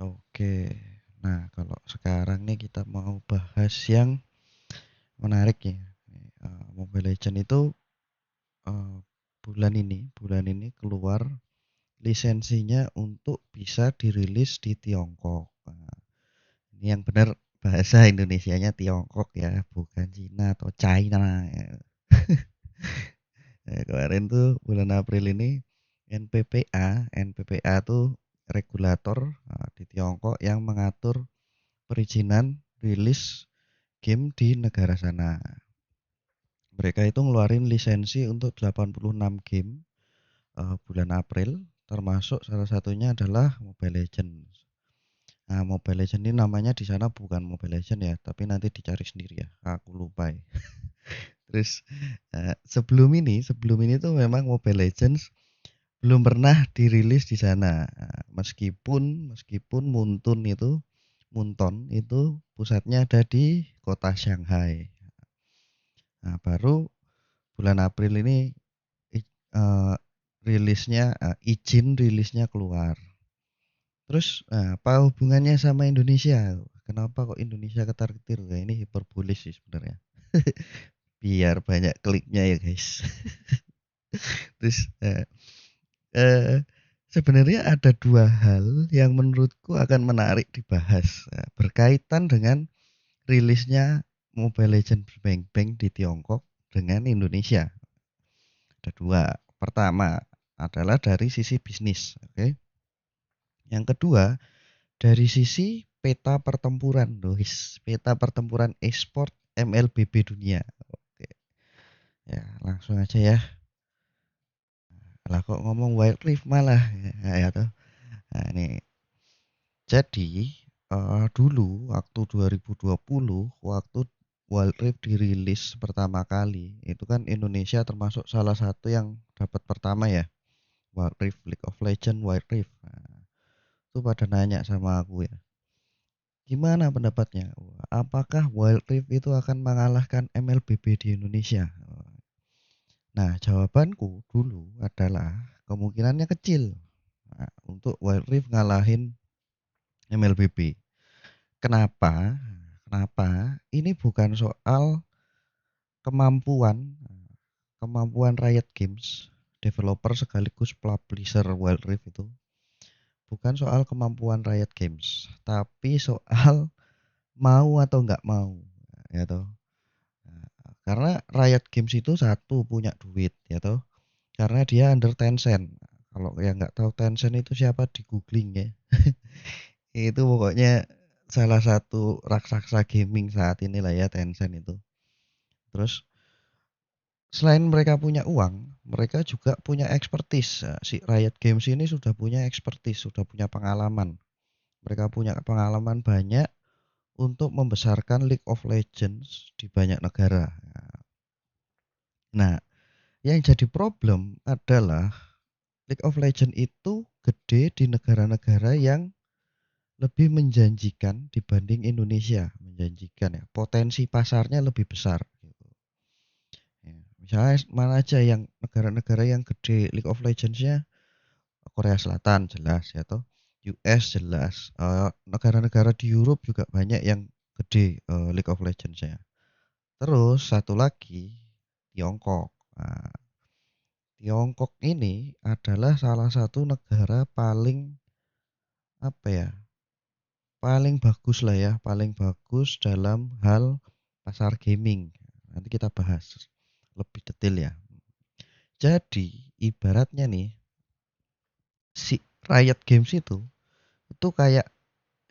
Oke. Nah, kalau sekarang nih kita mau bahas yang menarik ya. Mobile Legends itu eh, bulan ini keluar lisensinya untuk bisa dirilis di Tiongkok. Nah, ini yang benar bahasa Indonesianya Tiongkok ya, bukan Cina atau China. Ya. Kemarin tuh bulan April ini NPPA tuh regulator di Tiongkok yang mengatur perizinan rilis game di negara sana. Mereka itu ngeluarin lisensi untuk 86 game bulan April, termasuk salah satunya adalah Mobile Legends. Nah, Mobile Legends ini namanya di sana bukan Mobile Legends ya, tapi nanti dicari sendiri ya. Aku lupa ya. Terus sebelum ini tuh memang Mobile Legends belum pernah dirilis di sana. Nah, meskipun Munton itu pusatnya ada di kota Shanghai. Nah, baru bulan April ini i- eh, izin rilisnya keluar. Terus apa hubungannya sama Indonesia? Kenapa kok Indonesia ketar-ketir? Ya, ini hiperbolis sih sebenarnya. Biar banyak kliknya ya guys. Terus eh, sebenarnya ada dua hal yang menurutku akan menarik dibahas berkaitan dengan rilisnya Mobile Legends Bang Bang di Tiongkok dengan Indonesia. Ada dua. Pertama adalah dari sisi bisnis, oke. Yang kedua dari sisi peta pertempuran, Lois. Peta pertempuran e-sport MLBB dunia. Oke. Ya, langsung aja ya. Lah kok ngomong Wild Rift malah ya toh. Nah, ini jadi dulu waktu 2020 waktu Wild Rift dirilis pertama kali, itu kan Indonesia termasuk salah satu yang dapat pertama ya. Wild Rift League of Legends Wild Rift. Nah, itu pada nanya sama aku ya. Gimana pendapatnya? Apakah Wild Rift itu akan mengalahkan MLBB di Indonesia? Nah, jawabanku dulu adalah kemungkinannya kecil untuk Wild Rift ngalahin MLBB. Kenapa? Kenapa? Ini bukan soal kemampuan kemampuan Riot Games, developer sekaligus publisher Wild Rift itu. Bukan soal kemampuan Riot Games, tapi soal mau atau nggak mau, ya toh. Karena Riot Games itu satu punya duit, ya toh. Karena dia under Tencent. Kalau yang nggak tahu Tencent itu siapa di googling ya. Itu pokoknya salah satu raksasa gaming saat ini lah ya Tencent itu. Terus selain mereka punya uang, mereka juga punya expertise. Nah, si Riot Games ini sudah punya expertise, sudah punya pengalaman. Mereka punya pengalaman banyak untuk membesarkan League of Legends di banyak negara. Nah, yang jadi problem adalah League of Legends itu gede di negara-negara yang lebih menjanjikan dibanding Indonesia, menjanjikan ya. Potensi pasarnya lebih besar gitu. Ya, misalnya mana aja yang negara-negara yang gede League of Legends-nya, Korea Selatan jelas ya toh, US jelas, negara-negara di Europe juga banyak yang gede League of Legends-nya. Terus satu lagi Tiongkok. Nah, Tiongkok ini adalah salah satu negara paling apa ya? Paling bagus lah ya, paling bagus dalam hal pasar gaming. Nanti kita bahas lebih detail ya. Jadi, ibaratnya nih, si Riot Games itu kayak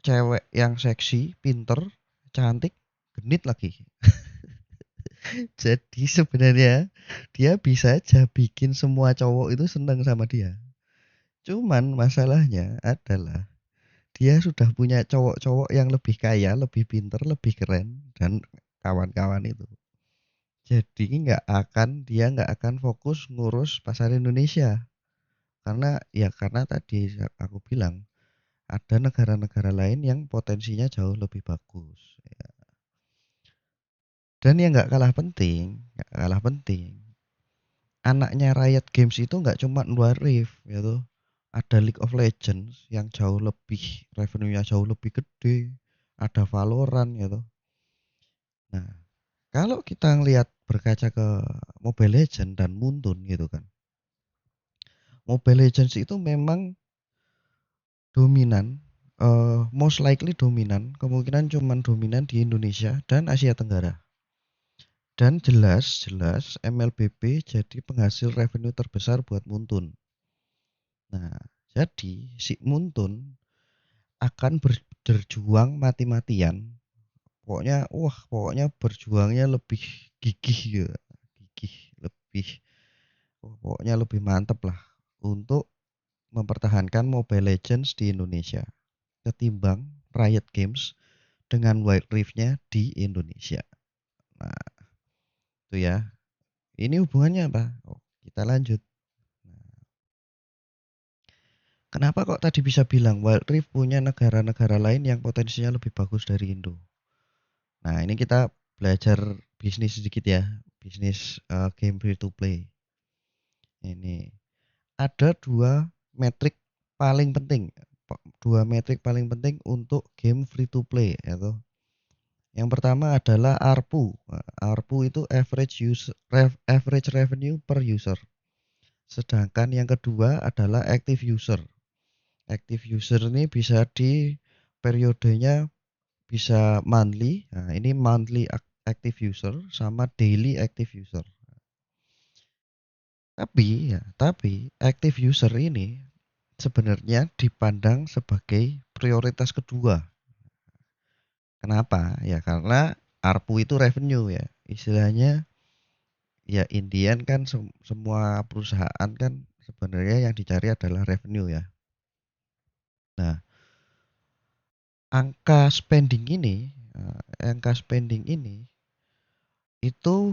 cewek yang seksi, pinter, cantik, genit lagi. Jadi sebenarnya dia bisa aja bikin semua cowok itu senang sama dia. Cuman masalahnya adalah dia sudah punya cowok-cowok yang lebih kaya, lebih pinter, lebih keren dan kawan-kawan itu. Jadi dia nggak akan fokus ngurus pasar Indonesia karena tadi aku bilang ada negara-negara lain yang potensinya jauh lebih bagus. Ya. Dan yang nggak kalah penting, anaknya Riot Games itu nggak cuma Wild Rift, gitu. Ada League of Legends yang jauh lebih revenue-nya jauh lebih gede, ada Valorant gitu. Nah, kalau kita ngelihat berkaca ke Mobile Legends dan Muntun gitu kan. Mobile Legends itu memang dominan, most likely dominan, kemungkinan cuman dominan di Indonesia dan Asia Tenggara. Dan jelas-jelas MLBB jadi penghasil revenue terbesar buat Muntun. Nah, jadi si Muntun akan berjuang mati-matian. Pokoknya berjuangnya lebih gigih ya, gigih lebih, pokoknya lebih mantep lah untuk mempertahankan Mobile Legends di Indonesia ketimbang Riot Games dengan Wild Rift-nya di Indonesia. Nah, itu ya. Ini hubungannya apa? Oh, kita lanjut. Kenapa kok tadi bisa bilang Wild Rift punya negara-negara lain yang potensinya lebih bagus dari Indo? Nah, ini kita belajar bisnis sedikit ya. Bisnis game free to play. Ini ada metrik paling penting. Dua metrik paling penting untuk game free to play yaitu yang pertama adalah ARPU. ARPU itu average revenue per user. Sedangkan yang kedua adalah active user. Active user ini bisa di periodenya bisa monthly. Nah, ini monthly active user sama daily active user. Tapi active user ini sebenarnya dipandang sebagai prioritas kedua. Kenapa? Ya karena ARPU itu revenue ya. Istilahnya ya Indian kan semua perusahaan kan sebenarnya yang dicari adalah revenue ya. Nah, angka spending ini, angka spending ini itu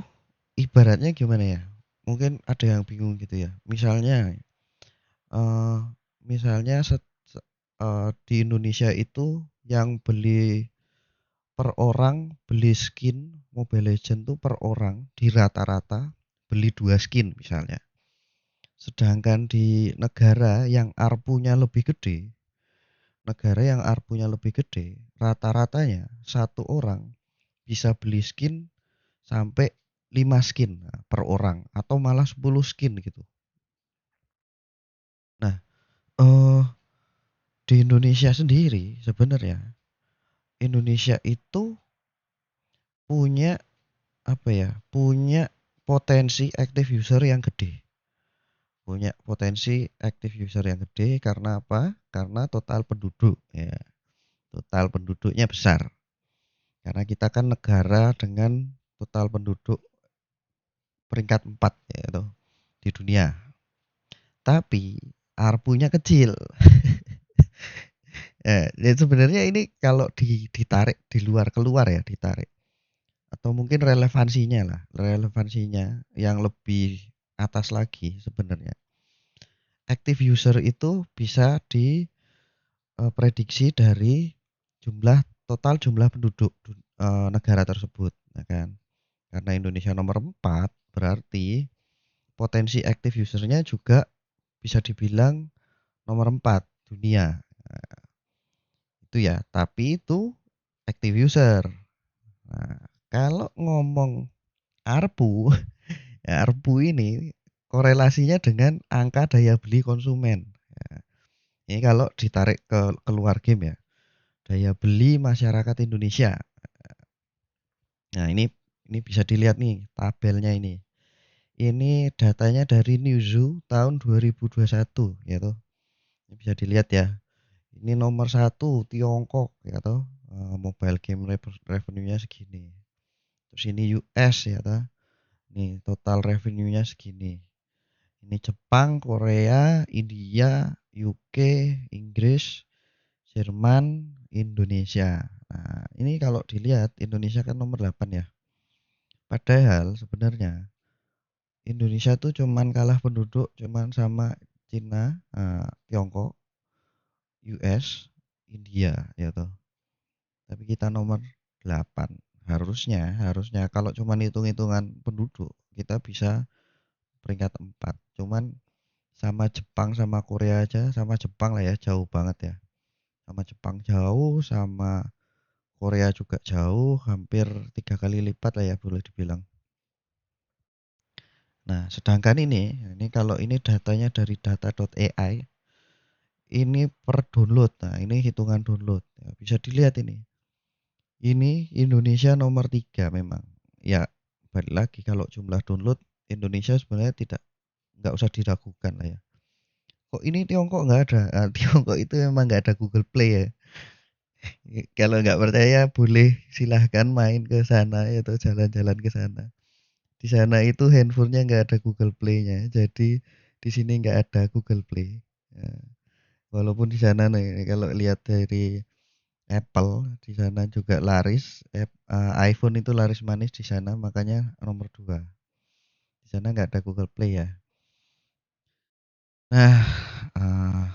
ibaratnya gimana ya? Mungkin ada yang bingung gitu ya. Eh, misalnya di Indonesia itu yang beli skin Mobile Legends tuh per orang di rata-rata beli 2 skin misalnya. Sedangkan di negara yang ARPU-nya lebih gede, rata-ratanya satu orang bisa beli skin sampai 5 skin per orang atau malah 10 skin gitu. Nah, eh di Indonesia sendiri sebenarnya Indonesia itu punya apa ya? Punya potensi active user yang gede. Punya potensi active user yang gede karena apa? Karena total penduduk ya. Total penduduknya besar. Karena kita kan negara dengan total penduduk peringkat 4 yaitu di dunia. Tapi ARPU-nya kecil. Ya sebenarnya ini kalau ditarik di luar keluar ya ditarik atau mungkin relevansinya yang lebih atas lagi sebenarnya. Active user itu bisa diprediksi dari total jumlah penduduk negara tersebut, ya kan? Karena Indonesia nomor 4 berarti potensi active usernya juga bisa dibilang nomor 4 dunia. Nah, itu ya, tapi itu active user. Nah, kalau ngomong ARPU, ya ARPU ini korelasinya dengan angka daya beli konsumen. Ya, ini kalau ditarik ke keluar game ya, daya beli masyarakat Indonesia. Nah, ini bisa dilihat nih tabelnya ini. Ini datanya dari Newzoo tahun 2021 ya toh. Ini bisa dilihat ya. Ini nomor satu Tiongkok ya toh. Mobile game revenue-nya segini. Terus ini US ya toh. Nih total revenue-nya segini. Ini Jepang, Korea, India, UK, Inggris, Jerman, Indonesia. Nah, ini kalau dilihat Indonesia kan nomor 8 ya. Padahal sebenarnya Indonesia tuh cuman kalah penduduk cuman sama Cina, Tiongkok, US, India ya toh. Tapi kita nomor 8. Harusnya kalau cuman hitung-hitungan penduduk kita bisa peringkat 4. Cuman Sama Jepang sama Korea aja, sama Jepang lah ya, jauh banget ya. Sama Jepang jauh, sama Korea juga jauh, hampir 3 kali lipat lah ya boleh dibilang. Nah, sedangkan ini kalau ini datanya dari data.ai, ini per download. Nah, ini hitungan download. Ya, bisa dilihat ini. Ini Indonesia nomor 3 memang. Ya, balik lagi kalau jumlah download Indonesia sebenarnya nggak usah diragukan lah ya. Kok ini Tiongkok nggak ada? Nah, Tiongkok itu memang nggak ada Google Play ya. Kalau nggak percaya boleh silahkan main ke sana atau jalan-jalan ke sana. Di sana itu handphonenya nggak ada Google Play-nya, jadi di sini nggak ada Google Play. Nah, walaupun di sana nih kalau lihat dari Apple di sana juga laris, iPhone itu laris manis di sana, makanya nomor 2. Di sana nggak ada Google Play ya. Nah, eh,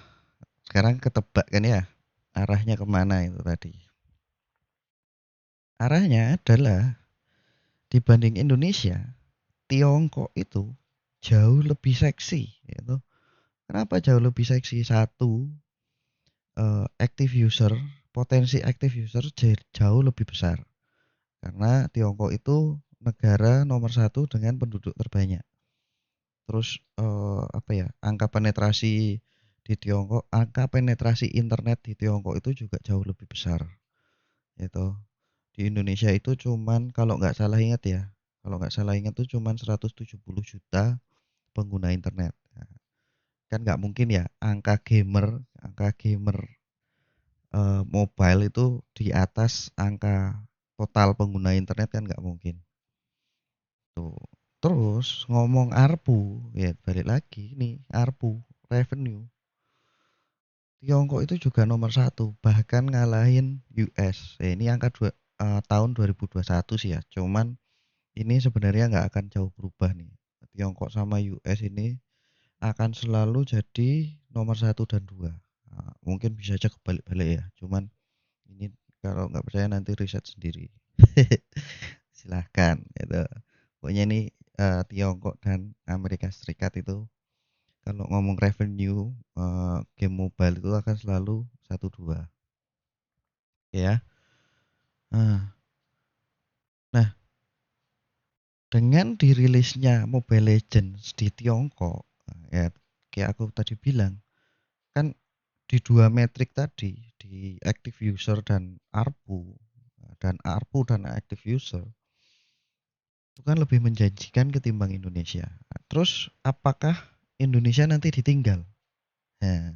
sekarang ketebak kan ya arahnya kemana itu tadi. Arahnya adalah dibanding Indonesia, Tiongkok itu jauh lebih seksi, gitu. Kenapa jauh lebih seksi? Satu, active user, potensi active user jauh lebih besar. Karena Tiongkok itu negara nomor 1 dengan penduduk terbanyak. Terus apa ya? Angka penetrasi internet di Tiongkok itu juga jauh lebih besar. Itu di Indonesia itu cuman kalau nggak salah ingat ya, kalau nggak salah ingat tuh cuman 170 juta pengguna internet. Nah, kan nggak mungkin ya angka gamer mobile itu di atas angka total pengguna internet kan nggak mungkin. Tuh. Terus ngomong ARPU, ya balik lagi nih ARPU revenue. Tiongkok itu juga nomor 1, bahkan ngalahin US. Ini angka tahun 2021 sih ya. Cuman ini sebenarnya nggak akan jauh berubah nih. Tiongkok sama US ini akan selalu jadi nomor 1 dan 2. Nah, mungkin bisa aja kebalik-balik ya. Cuman ini kalau nggak percaya nanti riset sendiri. Silahkan gitu. Pokoknya ini Tiongkok dan Amerika Serikat itu kalau ngomong revenue game mobile itu akan selalu 1 2 ya. Nah, nah, dengan dirilisnya Mobile Legends di Tiongkok, ya kayak aku tadi bilang, kan di dua metrik tadi, di active user dan ARPU dan active user itu kan lebih menjanjikan ketimbang Indonesia. Terus apakah Indonesia nanti ditinggal? Nah,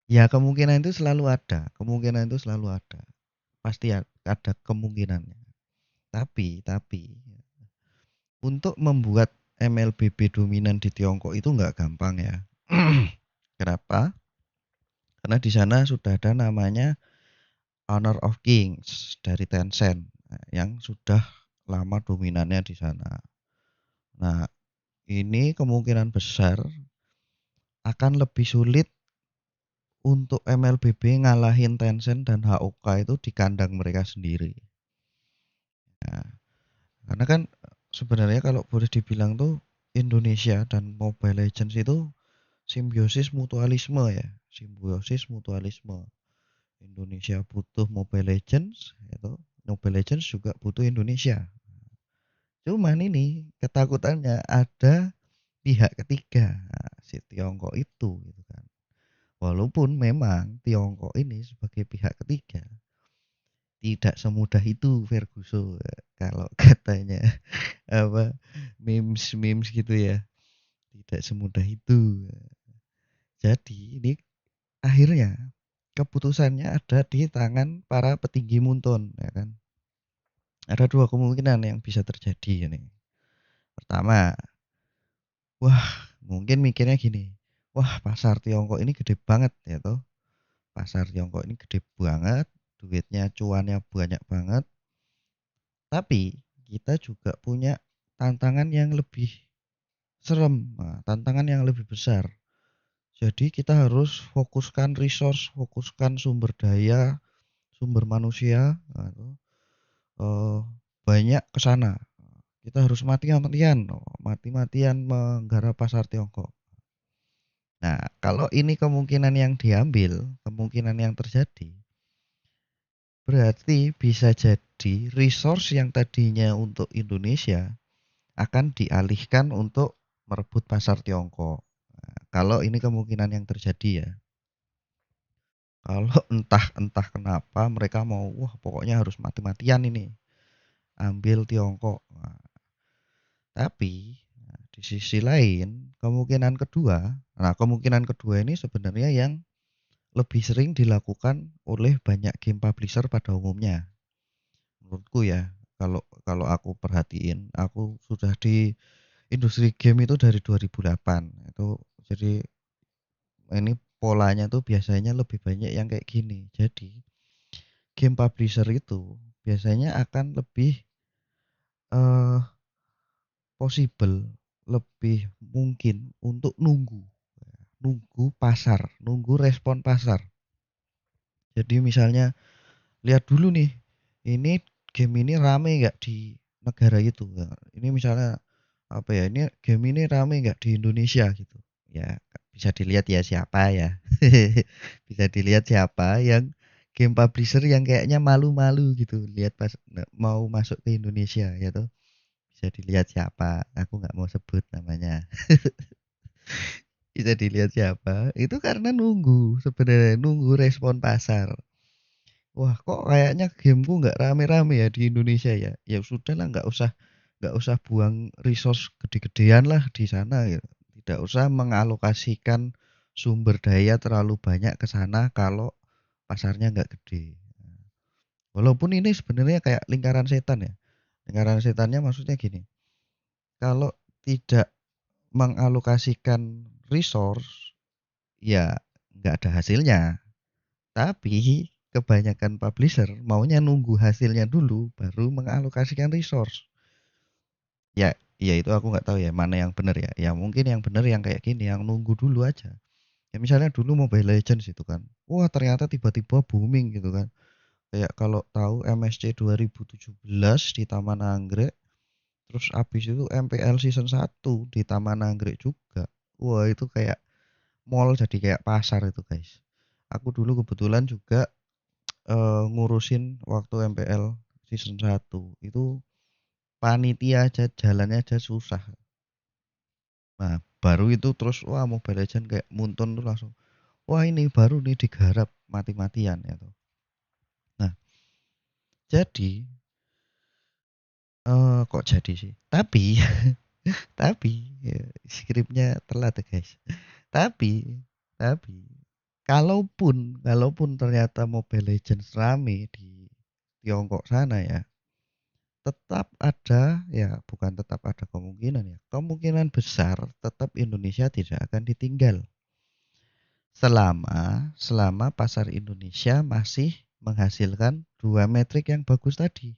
ya kemungkinan itu selalu ada, pasti ada kemungkinannya. Tapi untuk membuat MLBB dominan di Tiongkok itu nggak gampang ya. Kenapa? Karena di sana sudah ada namanya Honor of Kings dari Tencent yang sudah lama dominannya di sana. Nah, ini kemungkinan besar akan lebih sulit untuk MLBB ngalahin Tencent dan HOK itu di kandang mereka sendiri. Nah, karena kan sebenarnya kalau boleh dibilang tuh Indonesia dan Mobile Legends itu simbiosis mutualisme ya, simbiosis mutualisme. Indonesia butuh Mobile Legends, itu Mobile Legends juga butuh Indonesia. Cuman ini ketakutannya ada pihak ketiga, nah, si Tiongkok itu, gitu kan. Walaupun memang Tiongkok ini sebagai pihak ketiga tidak semudah itu Ferguson kalau katanya apa memes gitu ya, tidak semudah itu. Jadi ini akhirnya keputusannya ada di tangan para petinggi Munton ya kan. Ada dua kemungkinan yang bisa terjadi ini. Pertama, wah mungkin mikirnya gini, wah pasar Tiongkok ini gede banget ya toh. Pasar Tiongkok ini gede banget, duitnya cuannya banyak banget. Tapi kita juga punya tantangan yang lebih serem, nah, tantangan yang lebih besar. Jadi kita harus fokuskan resource, fokuskan sumber daya, sumber manusia, nah, banyak ke sana. Kita harus mati-matian menggarap pasar Tiongkok. Nah, kalau ini kemungkinan yang diambil, kemungkinan yang terjadi, berarti bisa jadi resource yang tadinya untuk Indonesia akan dialihkan untuk merebut pasar Tiongkok. Nah, kalau ini kemungkinan yang terjadi ya. Kalau entah kenapa mereka mau, wah pokoknya harus mati-matian ini, ambil Tiongkok. Nah, tapi di sisi lain, kemungkinan kedua ini sebenarnya yang lebih sering dilakukan oleh banyak game publisher pada umumnya. Menurutku ya, kalau kalau aku perhatiin, aku sudah di industri game itu dari 2008. Itu jadi ini polanya tuh biasanya lebih banyak yang kayak gini. Jadi, game publisher itu biasanya akan lebih eh possible, lebih mungkin untuk nunggu pasar, nunggu respon pasar. Jadi misalnya lihat dulu nih, ini game ini rame nggak di negara itu. Nah, ini misalnya apa ya? Ini game ini rame nggak di Indonesia gitu. Ya bisa dilihat ya siapa ya. Bisa dilihat siapa yang game publisher yang kayaknya malu-malu gitu lihat pas mau masuk ke Indonesia ya tuh. Bisa dilihat siapa. Aku nggak mau sebut namanya. Bisa dilihat siapa. Itu karena nunggu sebenarnya nunggu respon pasar. Wah, kok kayaknya gameku nggak rame-rame ya di Indonesia ya. Ya sudah lah, nggak usah buang resource gede-gedean lah di sana gitu. Tidak usah mengalokasikan sumber daya terlalu banyak ke sana kalau pasarnya nggak gede. Walaupun ini sebenarnya kayak lingkaran setan ya. Lingkaran setannya maksudnya gini, kalau tidak mengalokasikan resource ya nggak ada hasilnya. Tapi kebanyakan publisher maunya nunggu hasilnya dulu baru mengalokasikan resource. Ya itu aku nggak tahu ya mana yang benar ya. Ya mungkin yang benar yang kayak gini, yang nunggu dulu aja. Ya misalnya dulu Mobile Legends itu kan. Wah, ternyata tiba-tiba booming gitu kan. Kayak kalau tahu MSC 2017 di Taman Anggrek, terus abis itu MPL season 1 di Taman Anggrek juga. Wah, itu kayak mall jadi kayak pasar itu, guys. Aku dulu kebetulan juga ngurusin waktu MPL season 1 itu panitia aja jalannya aja susah. Nah, baru itu terus wah Mobile Legends kayak Muntun tuh langsung wah ini baru nih digarap mati-matian ya tuh. Nah, jadi kok jadi sih? Tapi ya, skripnya telat ya guys. Tapi tapi kalaupun ternyata Mobile Legends rame di Tiongkok sana ya, tetap ada ya bukan tetap ada kemungkinan ya kemungkinan besar tetap Indonesia tidak akan ditinggal selama pasar Indonesia masih menghasilkan dua metrik yang bagus tadi.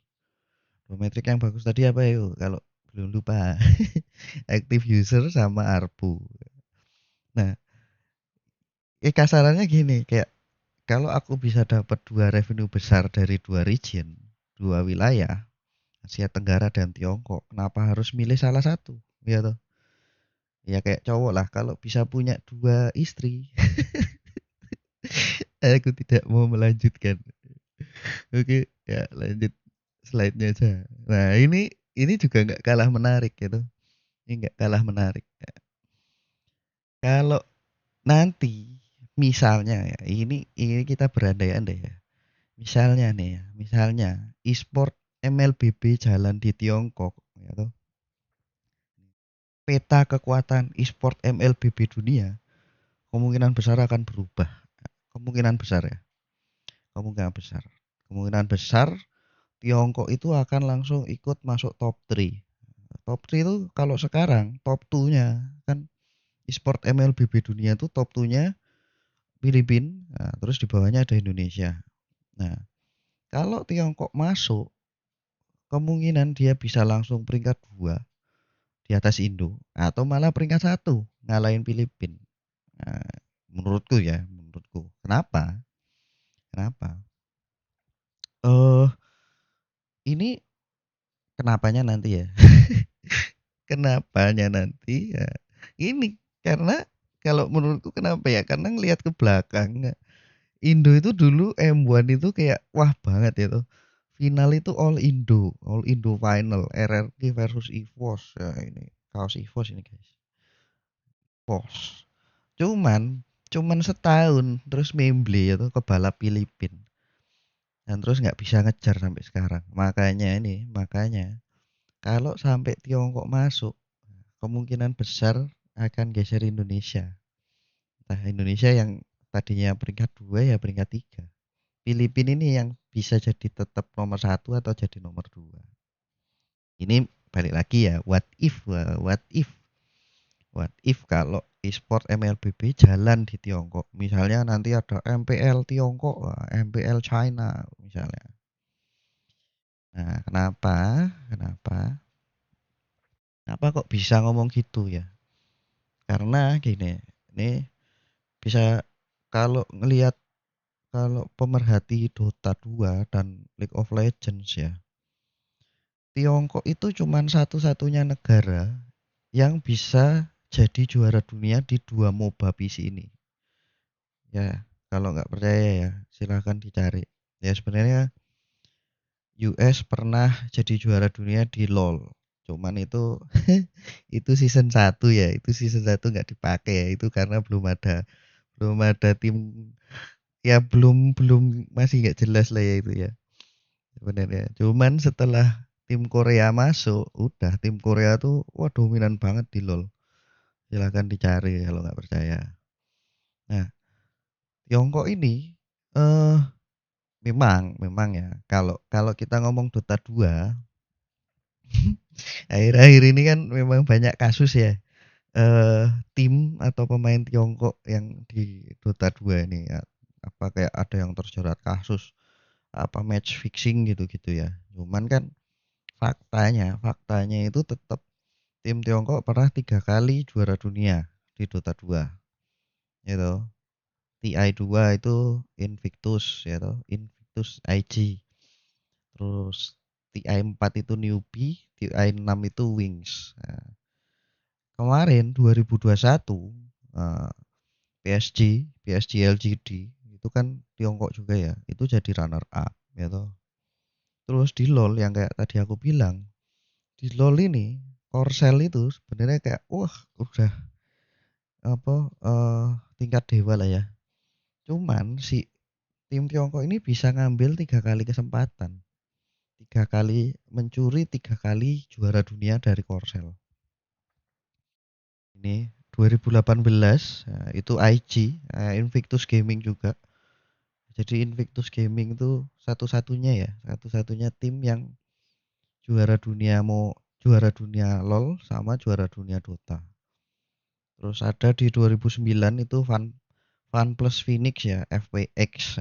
Dua metrik yang bagus tadi apa yuk kalau belum lupa. Active user sama ARPU. Nah, kasarannya gini kayak kalau aku bisa dapat dua revenue besar dari dua region, dua wilayah, Asia Tenggara dan Tiongkok, kenapa harus milih salah satu? Ya toh. Ya kayak cowok lah, kalau bisa punya dua istri, aku tidak mau melanjutkan. Oke, ya lanjut slide-nya aja. Nah, ini juga nggak kalah menarik gitu. Ini nggak kalah menarik. Kalau nanti misalnya ya, ini kita berandai-andai ya. Misalnya nih ya, misalnya e-sport MLBB jalan di Tiongkok, ya toh. Peta kekuatan e-sport MLBB dunia kemungkinan besar akan berubah. Kemungkinan besar ya. Kemungkinan besar. Kemungkinan besar Tiongkok itu akan langsung ikut masuk top 3. Top 3 itu kalau sekarang top 2-nya kan e-sport MLBB dunia itu top 2-nya Filipina, nah, terus di bawahnya ada Indonesia. Nah, kalau Tiongkok masuk, kemungkinan dia bisa langsung peringkat 2 di atas Indo atau malah peringkat 1 ngalahin Filipina. Nah, menurutku. Kenapa? Kenapa? Ini kenapanya nanti ya. Kenapanya nanti ya. Ini karena Kalau menurutku kenapa ya? Karena ngelihat ke belakang, Indo itu dulu M1 itu kayak wah banget ya tuh. Final itu All Indo final, RRQ versus EVOS. Ya ini kaos EVOS ini guys. EVOS. Cuman cuman setahun terus Memble ya tuh ke balap Filipin. Dan terus nggak bisa ngejar sampai sekarang. Makanya kalau sampai Tiongkok masuk, kemungkinan besar akan geser Indonesia. Nah, Indonesia yang tadinya peringkat 2 ya peringkat 3. Filipina ini yang bisa jadi tetap nomor 1 atau jadi nomor 2. Ini balik lagi ya, what if kalau e-sport MLBB jalan di Tiongkok. Misalnya nanti ada MPL Tiongkok, MPL China misalnya. Nah, Kenapa? Kenapa kok bisa ngomong gitu ya? Karena gini, ini bisa kalau ngelihat kalau pemerhati Dota 2 dan League of Legends ya, Tiongkok itu cuman satu-satunya negara yang bisa jadi juara dunia di 2 MOBA PC ini. Ya, kalau nggak percaya ya silahkan dicari. Ya sebenarnya US pernah jadi juara dunia di LoL. Cuman itu itu season 1 ya, itu season 1 nggak dipakai ya, itu karena belum ada tim ya belum belum masih nggak jelas lah ya itu ya sebenarnya. Cuman setelah tim Korea masuk, udah tim Korea tuh wah dominan banget di LoL. Silahkan dicari kalau nggak percaya. Nah, Tiongkok ini eh memang ya kalau kalau kita ngomong Dota 2 akhir-akhir ini kan memang banyak kasus ya. Tim atau pemain Tiongkok yang di Dota 2 ini ya, apa kayak ada yang terjerat kasus apa match fixing gitu-gitu ya. Cuman kan faktanya itu tetap tim Tiongkok pernah 3 kali juara dunia di Dota 2 gitu. TI2 itu Invictus ya toh, Invictus IG. Terus TI4 itu Newbie, TI6 itu Wings. Nah, kemarin 2021 eh, PSG LGD itu kan Tiongkok juga ya, itu jadi runner up ya toh. Terus di LoL yang kayak tadi aku bilang, di LoL ini Korsel itu sebenarnya kayak wah udah apa tingkat dewa lah ya. Cuman si tim Tiongkok ini bisa ngambil 3 kali kesempatan, 3 kali mencuri, 3 kali juara dunia dari Korsel. Ini 2018 nah, itu IG, Invictus Gaming juga. Jadi Invictus Gaming itu satu-satunya tim yang juara dunia LoL sama juara dunia Dota. Terus ada di 2009 itu Fun Plus Phoenix ya, FPX.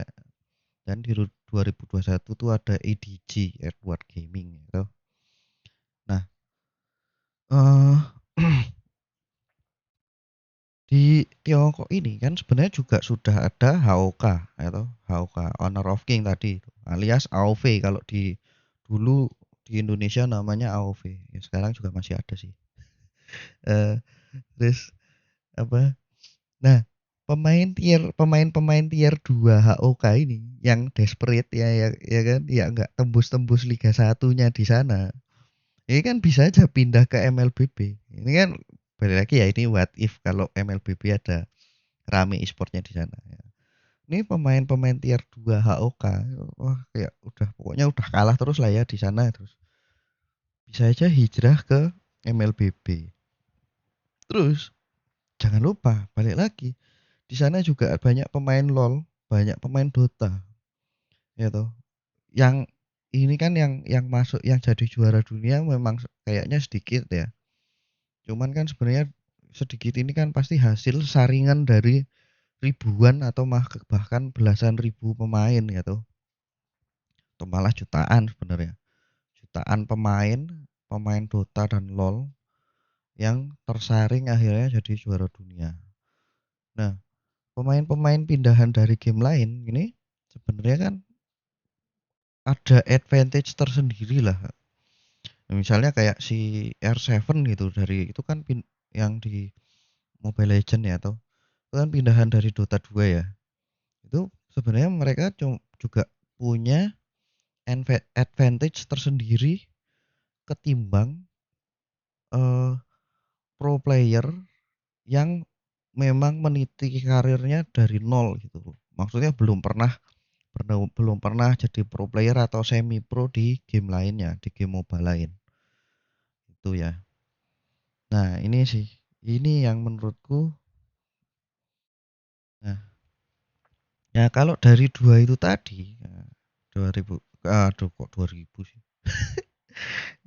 Dan di 2021 tuh ada EDG, Edward Gaming gitu. Nah, eh di Tiongkok ini kan sebenarnya juga sudah ada HOK atau HOK Honor of King tadi alias AOV kalau di dulu di Indonesia namanya AOV. Ya, sekarang juga masih ada sih. Eh terus apa? Nah, pemain-pemain tier 2 HOK ini yang desperate ya kan ya nggak tembus-tembus Liga 1-nya di sana. Ini kan bisa aja pindah ke MLBB. Ini kan balik lagi ya ini what if kalau MLBB ada rame e-sportnya di sana ya. Ini pemain-pemain tier 2 HOK. Wah, kayak pokoknya udah kalah terus lah ya di sana terus. Bisa aja hijrah ke MLBB. Terus jangan lupa balik lagi. Di sana juga banyak pemain LoL, banyak pemain Dota, ya toh. Yang ini kan yang masuk yang jadi juara dunia memang kayaknya sedikit ya. Cuman kan sebenarnya sedikit ini kan pasti hasil saringan dari ribuan atau bahkan belasan ribu pemain ya toh. Atau malah jutaan sebenarnya. Jutaan pemain Dota dan LoL yang tersaring akhirnya jadi juara dunia. Nah, pemain-pemain pindahan dari game lain ini sebenarnya kan ada advantage tersendiri lah. Misalnya kayak si R7 gitu dari itu kan yang di Mobile Legend ya atau itu kan pindahan dari Dota 2 ya. Itu sebenarnya mereka juga punya advantage tersendiri ketimbang eh, pro player yang memang meniti karirnya dari nol gitu. Maksudnya belum pernah jadi pro player atau semi pro di game lainnya, di game mobile lain. Itu ya. Nah, ini sih. Ini yang menurutku. Nah, ya kalau dari dua itu tadi, nah, 2000, aduh kok 2000 sih.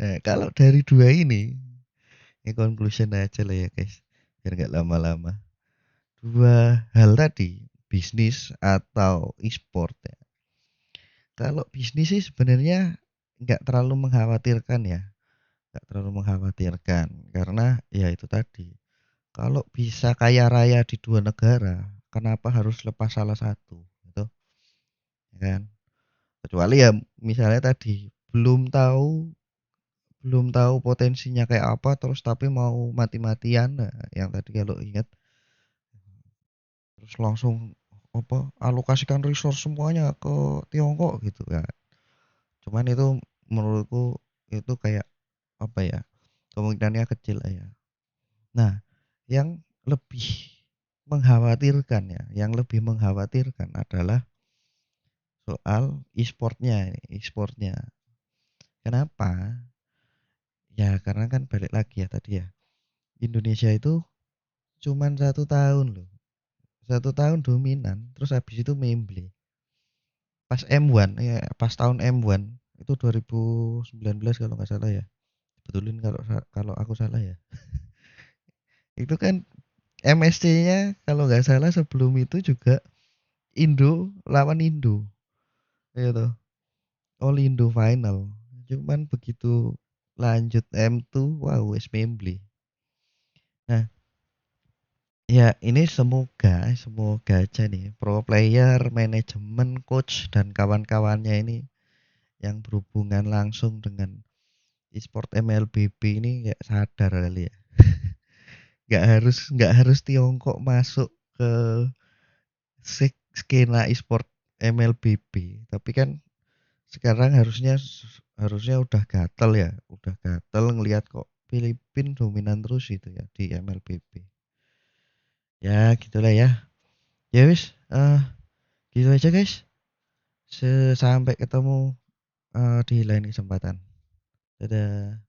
Nah, kalau dari dua ini conclusion aja lah ya guys, biar nggak lama-lama. Dua hal tadi, bisnis atau e-sport ya. Kalau bisnis sih sebenarnya nggak terlalu mengkhawatirkan ya, nggak terlalu mengkhawatirkan karena ya itu tadi. Kalau bisa kaya raya di dua negara, kenapa harus lepas salah satu? Gitu, ya kan? Kecuali ya misalnya tadi belum tahu potensinya kayak apa, terus tapi mau mati-matian. Nah, yang tadi kalau ingat, terus langsung apa alokasikan resource semuanya ke Tiongkok gitu kan. Cuman itu menurutku itu kayak apa ya? Kemungkinannya kecil lah ya. Nah, yang lebih yang lebih mengkhawatirkan adalah soal e-sportnya. Kenapa? Ya karena kan balik lagi ya tadi ya. Indonesia itu cuman 1 tahun loh. 1 tahun dominan, terus habis itu memble. Pas M1, ya pas tahun M1 itu 2019 kalau nggak salah ya. Betulin kalau kalau aku salah ya. Itu kan MSC-nya kalau nggak salah sebelum itu juga Indo lawan Indo. Ya toh. All Indo final. Cuman begitu lanjut M2, wow, wes memble. Nah, ya ini semoga aja nih pro player, manajemen, coach dan kawan-kawannya ini yang berhubungan langsung dengan e-sport MLBB ini kayak sadar kali ya. Nggak harus Tiongkok masuk ke skena e-sport MLBB, tapi kan sekarang harusnya harusnya udah gatel ya, udah gatel ngelihat kok Filipin dominan terus itu ya di MLBB. Ya gitulah ya. Ya wis, gitu aja guys. Sampai ketemu di lain kesempatan. Dadah.